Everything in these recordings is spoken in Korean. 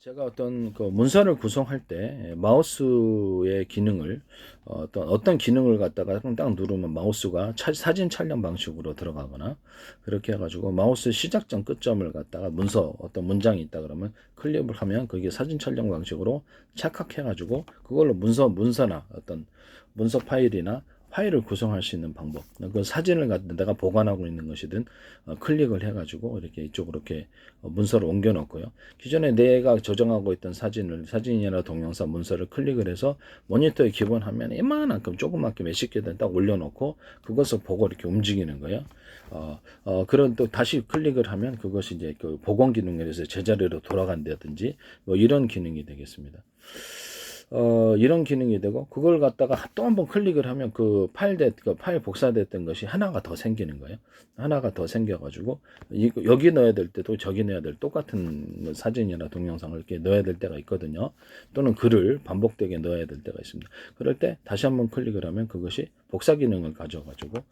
제가 어떤 그 문서를 구성할 때 마우스의 기능을 어떤 기능을 갖다가 딱 누르면 마우스가 사진 촬영 방식으로 들어가거나 그렇게 해가지고 마우스 시작점 끝점을 갖다가 문서 어떤 문장이 있다 그러면 클릭을 하면 그게 사진 촬영 방식으로 착각해가지고 그걸로 문서나 어떤 문서 파일이나 파일을 구성할 수 있는 방법. 그 사진을 내가 보관하고 있는 것이든 클릭을 해가지고 이렇게 이쪽으로 이렇게 문서를 옮겨 놓고요. 기존에 내가 저장하고 있던 사진이나 동영상 문서를 클릭을 해서 모니터의 기본 화면에 이만큼 조그맣게 몇십 개든 딱 올려놓고 그것을 보고 이렇게 움직이는 거예요. 그런 또 다시 클릭을 하면 그것이 이제 그 복원 기능에서 제자리로 돌아간다든지 뭐 이런 기능이 되겠습니다. 이런 기능이 되고 그걸 갖다가 또 한번 클릭을 하면 그 파일 복사됐던 것이 하나가 더 생기는 거예요. 하나가 더 생겨가지고 여기 넣어야 될 때도 저기 넣어야 될 똑같은 사진이나 동영상을 이렇게 넣어야 될 때가 있거든요. 또는 글을 반복되게 넣어야 될 때가 있습니다. 그럴 때 다시 한번 클릭을 하면 그것이 복사 기능을 가져가지고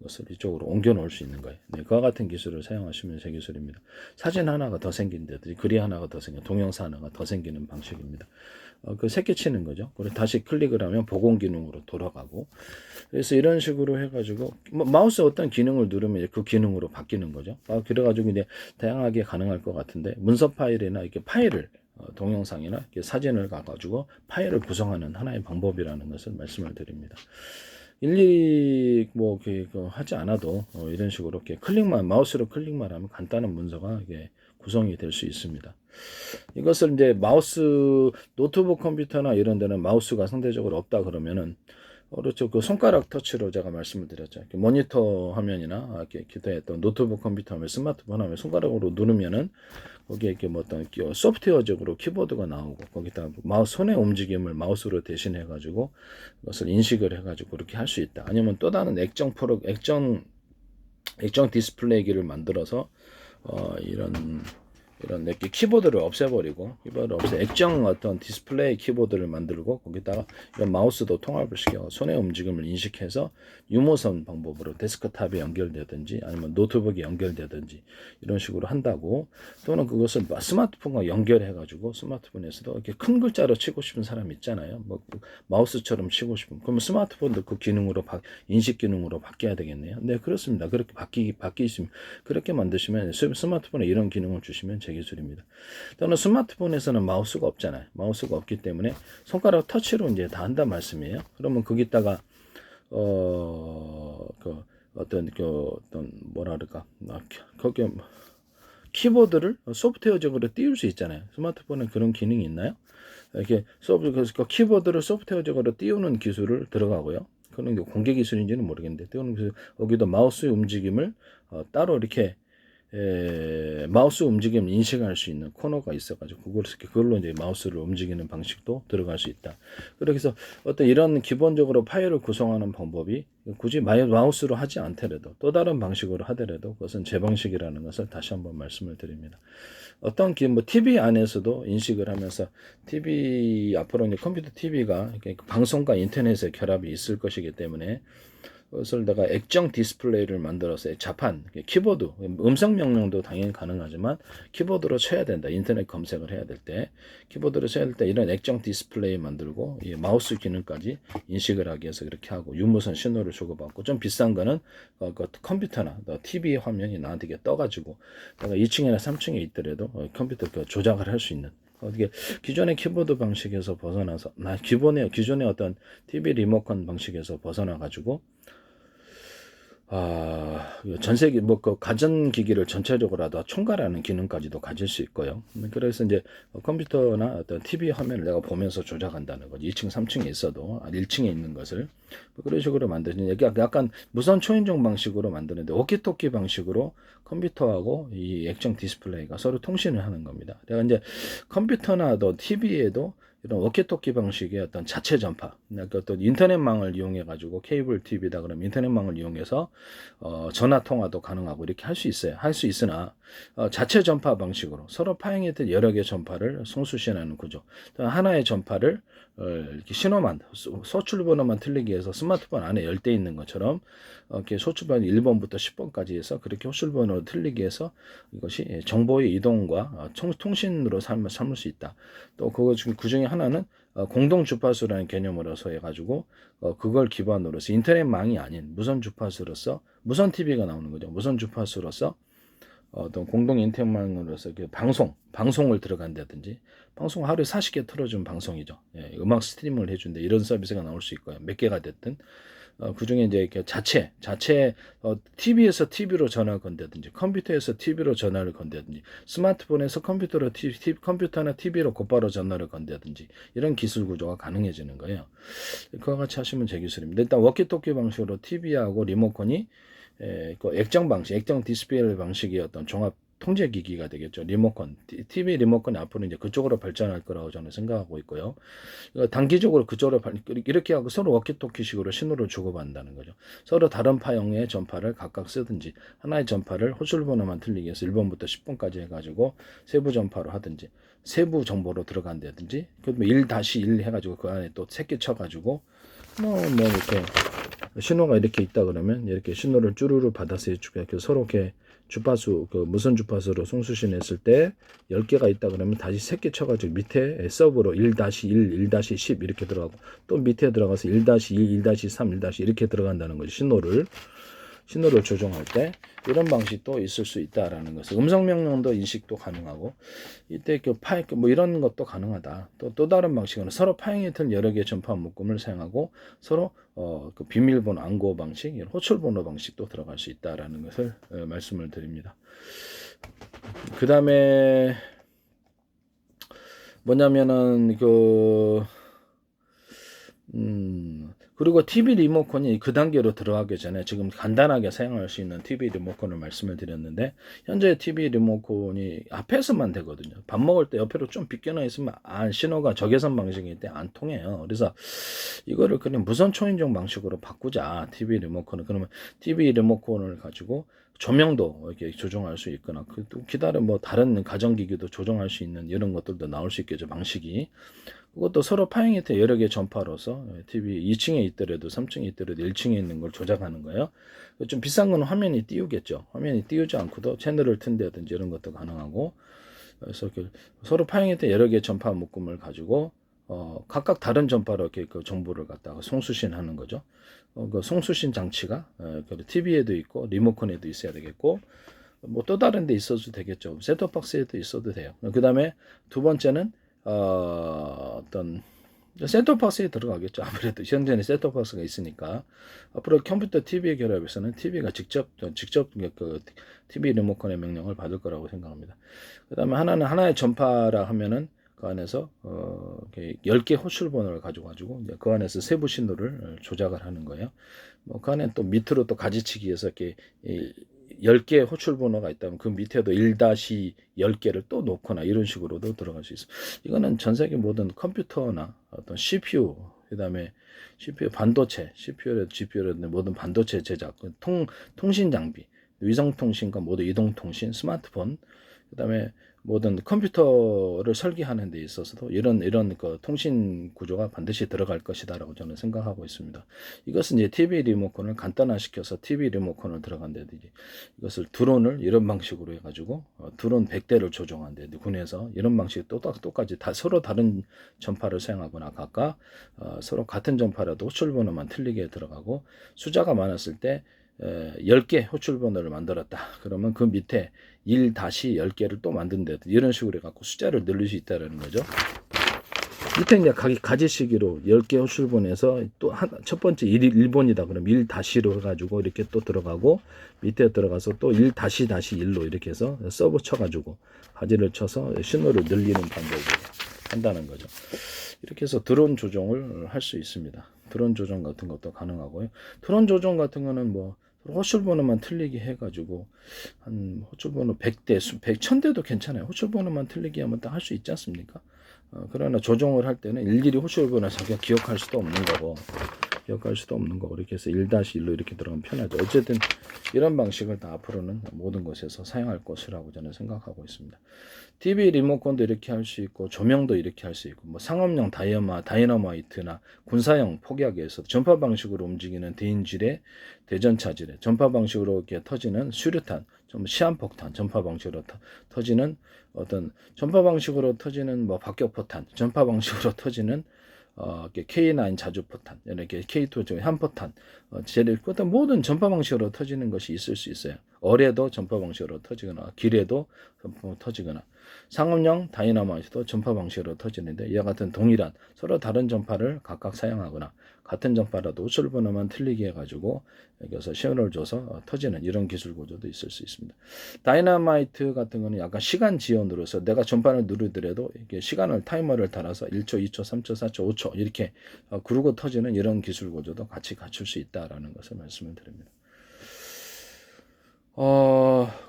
것을 이쪽으로 옮겨 놓을 수 있는 거예요. 네, 그와 같은 기술을 사용하시면 제 기술입니다. 사진 하나가 더 생긴다든지 글이 하나가 더 생겨 동영상 하나가 더 생기는 방식입니다. 그 새끼치는 거죠. 그리고 다시 클릭을 하면 복원 기능으로 돌아가고 그래서 이런 식으로 해가지고 마우스 어떤 기능을 누르면 그 기능으로 바뀌는 거죠. 그래가지고 이제 다양하게 가능할 것 같은데 문서 파일이나 이렇게 파일을 동영상이나 이렇게 사진을 가가지고 파일을 구성하는 하나의 방법이라는 것을 말씀을 드립니다. 일일이 뭐 하지 않아도 이런 식으로 이렇게 마우스로 클릭만 하면 간단한 문서가 이게 구성이 될 수 있습니다. 이것을 이제 노트북 컴퓨터나 이런 데는 마우스가 상대적으로 없다 그러면은 그렇죠. 그 손가락 터치로 제가 말씀을 드렸죠. 모니터 화면이나 이렇게 기타의 어떤 노트북 컴퓨터 화면, 스마트폰 화면 손가락으로 누르면은 거기에 이렇게 뭐 어떤 소프트웨어적으로 키보드가 나오고 거기다 마우스 손의 움직임을 마우스로 대신해 가지고 그것을 인식을 해 가지고 그렇게 할 수 있다. 아니면 또 다른 액정 디스플레이기를 만들어서 이런 이렇게 키보드를 없애버리고 액정 어떤 디스플레이 키보드를 만들고 거기다가 이런 마우스도 통합을 시켜 손의 움직임을 인식해서 유무선 방법으로 데스크탑에 연결되든지 아니면 노트북에 연결되든지 이런 식으로 한다고 또는 그것을 스마트폰과 연결해 가지고 스마트폰에서도 이렇게 큰 글자로 치고 싶은 사람 있잖아요. 뭐 마우스처럼 치고 싶은 그러면 스마트폰도 그 기능으로 인식 기능으로 바뀌어야 되겠네요. 네, 그렇습니다. 그렇게 바뀌시면 그렇게 만드시면 스마트폰에 이런 기능을 주시면 제 기술입니다. 또는 스마트폰에서는 마우스가 없잖아요. 마우스가 없기 때문에 손가락 터치로 이제 다 한단 말씀이에요. 그러면 거기다가 어떤 뭐라 그럴까? 거기 키보드를 소프트웨어적으로 띄울 수 있잖아요. 스마트폰에 그런 기능이 있나요? 이렇게 그래서 키보드를 소프트웨어적으로 띄우는 기술을 들어가고요. 그런 게 공개 기술인지는 모르겠는데 띄우는 기술 여기도 마우스의 움직임을 따로 이렇게 마우스 움직임을 인식할 수 있는 코너가 있어가지고 그걸로 이제 마우스를 움직이는 방식도 들어갈 수 있다. 그래서 어떤 이런 기본적으로 파일을 구성하는 방법이 굳이 마우스로 하지 않더라도 또 다른 방식으로 하더라도 그것은 제 방식이라는 것을 다시 한번 말씀을 드립니다. 어떤 TV 안에서도 인식을 하면서 앞으로 이제 컴퓨터 TV가 방송과 인터넷의 결합이 있을 것이기 때문에 그것을 내가 액정 디스플레이를 만들어서 자판, 키보드, 음성 명령도 당연히 가능하지만 키보드로 쳐야 된다. 인터넷 검색을 해야 될 때 키보드로 쳐야 될 때 이런 액정 디스플레이 만들고 이 마우스 기능까지 인식을 하기 위해서 그렇게 하고 유무선 신호를 주고받고 좀 비싼 거는 컴퓨터나 TV 화면이 나한테 떠가지고 내가 2층이나 3층에 있더라도 컴퓨터 조작을 할 수 있는 어떻게 기존의 키보드 방식에서 벗어나서 기존의 어떤 TV 리모컨 방식에서 벗어나 가지고 전 세계 그 가전기기를 전체적으로 다 총괄하는 기능까지도 가질 수 있고요. 그래서 이제 컴퓨터나 어떤 TV 화면을 내가 보면서 조작한다는 거지. 2층, 3층에 있어도 1층에 있는 것을 그런 식으로 만드는 약간 무선 초인종 방식으로 만드는데 워키토키 방식으로 컴퓨터하고 이 액정 디스플레이가 서로 통신을 하는 겁니다. 내가 이제 컴퓨터나 TV에도 이런 워키토키 방식의 어떤 자체 전파, 그러니까 어떤 인터넷망을 이용해 가지고 케이블 TV다 그러면 인터넷망을 이용해서 전화 통화도 가능하고 이렇게 할 수 있어요. 할 수 있으나 자체 전파 방식으로 서로 파행했던 여러 개의 전파를 송수신하는 구조. 하나의 전파를 이렇게 신호만 소출 번호만 틀리게 해서 스마트폰 안에 열대 있는 것처럼 이렇게 소출 번호 1번부터 10번까지 해서 그렇게 호출 번호를 틀리게 해서 이것이 정보의 이동과 통신으로 삼을 수 있다. 또 그 중에 하나는 공동 주파수라는 개념으로서 해가지고 그걸 기반으로서 인터넷망이 아닌 무선 주파수로서 무선 TV가 나오는 거죠. 무선 주파수로서 어떤 공동 인터넷망으로서 그 방송을 들어간다든지 방송 하루에 40개 틀어준 방송이죠. 예, 음악 스트리밍을 해준다 이런 서비스가 나올 수 있고요. 몇 개가 됐든 그 중에 이제 이렇게 자체 TV에서 TV로 전화를 건다든지 컴퓨터에서 TV로 전화를 건다든지 스마트폰에서 컴퓨터나 TV로 곧바로 전화를 건다든지 이런 기술 구조가 가능해지는 거예요. 그와 같이 하시면 제 기술입니다. 일단 워키토키 방식으로 TV하고 리모컨이 그 액정 디스플레이 방식의 어떤 종합 통제 기기가 되겠죠. 리모컨, TV 리모컨이 앞으로 이제 그쪽으로 발전할 거라고 저는 생각하고 있고요. 단기적으로 그쪽으로 이렇게 하고 서로 워키토키식으로 신호를 주고받는다는 거죠. 서로 다른 파형의 전파를 각각 쓰든지 하나의 전파를 호출 번호만 틀리게 해서 1번부터 10번까지 해가지고 세부 전파로 하든지 세부 정보로 들어간다든지 그러면 1-1 해가지고 그 안에 또 새끼 쳐가지고 이렇게 신호가 이렇게 있다 그러면 이렇게 신호를 쭈루루 받아서 이렇게 서로 이렇게 주파수 그 무선 주파수로 송수신했을 때 10개가 있다 그러면 다시 새끼 쳐가지고 밑에 서브로 1-1, 1-10 이렇게 들어가고 또 밑에 들어가서 1-2, 1-3, 1- 이렇게 들어간다는 거죠. 신호를 조정할 때 이런 방식도 있을 수 있다라는 것을 음성 명령도 인식도 가능하고 이때 뭐 이런 것도 가능하다. 또 다른 방식은 서로 파행했던 여러 개의 전파 묶음을 사용하고 서로 그 비밀번호暗号 방식, 호출번호 방식도 들어갈 수 있다라는 것을 말씀을 드립니다. 그 다음에 뭐냐면은 그리고 TV 리모컨이 그 단계로 들어가기 전에 지금 간단하게 사용할 수 있는 TV 리모컨을 말씀을 드렸는데 현재 TV 리모컨이 앞에서만 되거든요. 밥 먹을 때 옆으로 좀 비껴나 있으면 신호가 적외선 방식일 때 안 통해요. 그래서 이거를 그냥 무선 초인종 방식으로 바꾸자. TV 리모컨을 그러면 TV 리모컨을 가지고 조명도 이렇게 조정할 수 있거나 또 기다려 뭐 다른 가전기기도 조정할 수 있는 이런 것들도 나올 수 있겠죠. 방식이. 그것도 서로 파행했던 여러 개의 전파로서 TV 2층에 있더라도 3층에 있더라도 1층에 있는 걸 조작하는 거예요. 좀 비싼 건 화면이 띄우겠죠. 화면이 띄우지 않고도 채널을 튼다든지 이런 것도 가능하고 그래서 서로 파행했던 여러 개의 전파 묶음을 가지고 각각 다른 전파로 이렇게 그 정보를 갖다가 송수신하는 거죠. 그 송수신 장치가 TV에도 있고 리모컨에도 있어야 되겠고 뭐 또 다른 데 있어도 되겠죠. 셋톱박스에도 있어도 돼요. 그 다음에 두 번째는 어떤 셋톱박스에 들어가겠죠. 아무래도 현재는 셋톱박스가 있으니까 앞으로 컴퓨터 TV의 결합에서는 TV가 직접 그 TV 리모컨의 명령을 받을 거라고 생각합니다. 그 다음에 하나의 전파라 하면은 그 안에서 10개 호출 번호를 가지고 이제 그 안에서 세부 신호를 조작을 하는 거예요. 뭐 그 안에 또 밑으로 또 가지치기해서 이렇게 10개 호출 번호가 있다면 그 밑에도 1-10개를 또 놓거나 이런 식으로도 들어갈 수 있어요. 이거는 전 세계 모든 컴퓨터나 어떤 CPU, 그다음에 CPU 반도체, CPU라든 GPU라든 모든 반도체 제작, 통신 장비, 위성 통신과 모두 이동 통신, 스마트폰, 그다음에 모든 컴퓨터를 설계하는 데 있어서도 이런 그 통신 구조가 반드시 들어갈 것이다라고 저는 생각하고 있습니다. 이것은 이제 TV 리모컨을 간단화시켜서 TV 리모컨을 들어간다든지 이것을 드론을 이런 방식으로 해가지고 드론 100대를 조종한다든지 군에서 이런 방식 똑같이 다 서로 다른 전파를 사용하거나 각각 서로 같은 전파라도 호출번호만 틀리게 들어가고 숫자가 많았을 때 10개 호출번호를 만들었다. 그러면 그 밑에 1-10개를 또 만든다. 이런 식으로 해갖고 숫자를 늘릴 수 있다는 거죠. 밑에 이제 가지시기로 10개 호출번호에서 또 첫 번째 1번이다. 그럼 1-로 해가지고 이렇게 또 들어가고 밑에 들어가서 또 1-1로 이렇게 해서 서브 쳐가지고 가지를 쳐서 신호를 늘리는 방법을 한다는 거죠. 이렇게 해서 드론 조정을 할 수 있습니다. 드론 조정 같은 것도 가능하고요. 드론 조정 같은 거는 뭐 호출번호만 틀리게 해가지고 한 호출번호 100대, 1000대도 괜찮아요. 호출번호만 틀리게 하면 다 할 수 있지 않습니까? 그러나 조종을 할 때는 일일이 호출 번호 자기가 기억할 수도 없는 거고 이렇게 해서 1-1로 이렇게 들어가면 편하죠. 어쨌든 이런 방식을 다 앞으로는 모든 곳에서 사용할 것이라고 저는 생각하고 있습니다. TV 리모컨도 이렇게 할 수 있고 조명도 이렇게 할 수 있고 뭐 상업용 다이너마이트나 군사용 폭약에서 전파 방식으로 움직이는 대인지뢰, 대전차지뢰, 전파 방식으로 이렇게 터지는 수류탄, 좀 시한폭탄, 전파 방식으로 터지는 어떤 전파 방식으로 터지는 뭐 박격포탄, 전파 방식으로 터지는 K9 자주포탄, 이렇게 K2 한포탄, 어떤 모든 전파 방식으로 터지는 것이 있을 수 있어요. 어뢰도 전파 방식으로 터지거나, 기뢰도 터지거나, 상업용 다이너마이트도 전파 방식으로 터지는데, 이와 같은 동일한 서로 다른 전파를 각각 사용하거나, 같은 전파라도 호출 번호만 틀리게 해가지고 여기서 신호를 줘서 터지는 이런 기술 구조도 있을 수 있습니다. 다이너마이트 같은 거는 약간 시간 지연으로서 내가 전파를 누르더라도 이게 시간을 타이머를 달아서 1초, 2초, 3초, 4초, 5초 이렇게 구르고 터지는 이런 기술 구조도 같이 갖출 수 있다라는 것을 말씀을 드립니다.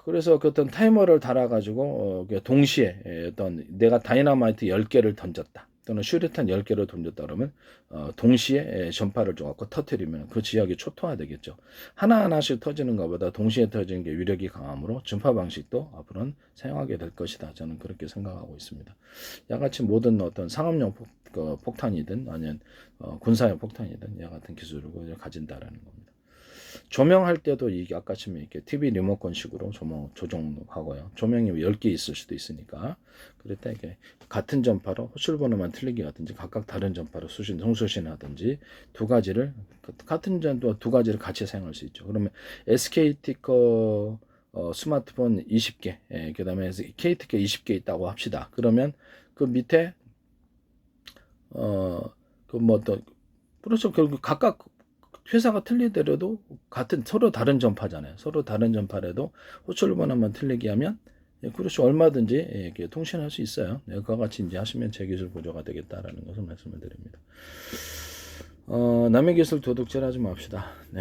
그래서 그 어떤 타이머를 달아가지고 동시에 어떤 내가 다이너마이트 10개를 던졌다. 또는 슈리탄 10개를 던졌다 그러면 동시에 전파를 줘갖고 터뜨리면 그 지역이 초토화되겠죠. 하나하나씩 터지는 것보다 동시에 터지는 게 위력이 강하므로 전파 방식도 앞으로는 사용하게 될 것이다. 저는 그렇게 생각하고 있습니다. 야같이 모든 어떤 상업용 폭탄이든 아니면 군사용 폭탄이든 야 같은 기술을 가진다라는 겁니다. 조명할 때도 이게 아까처럼 이렇게 TV 리모컨식으로 조종하고요. 조명이 10개 있을 수도 있으니까. 그럴 때 이게 같은 전파로 호출 번호만 틀리게 하든지 각각 다른 전파로 송수신하든지 두 가지를 같은 전도 두 가지를 같이 사용할 수 있죠. 그러면 SKT 거 스마트폰 20개, 그다음에 KT 거 20개 있다고 합시다. 그러면 그 밑에 그렇죠. 결국 각각 회사가 틀리더라도 같은 서로 다른 전파잖아요. 서로 다른 전파라도 호출 번호만 틀리게 하면 그렇죠. 얼마든지 이렇게 통신할 수 있어요. 그와 같이 이제 하시면 제 기술 구조가 되겠다라는 것을 말씀을 드립니다. 남의 기술 도둑질 하지 맙시다. 네.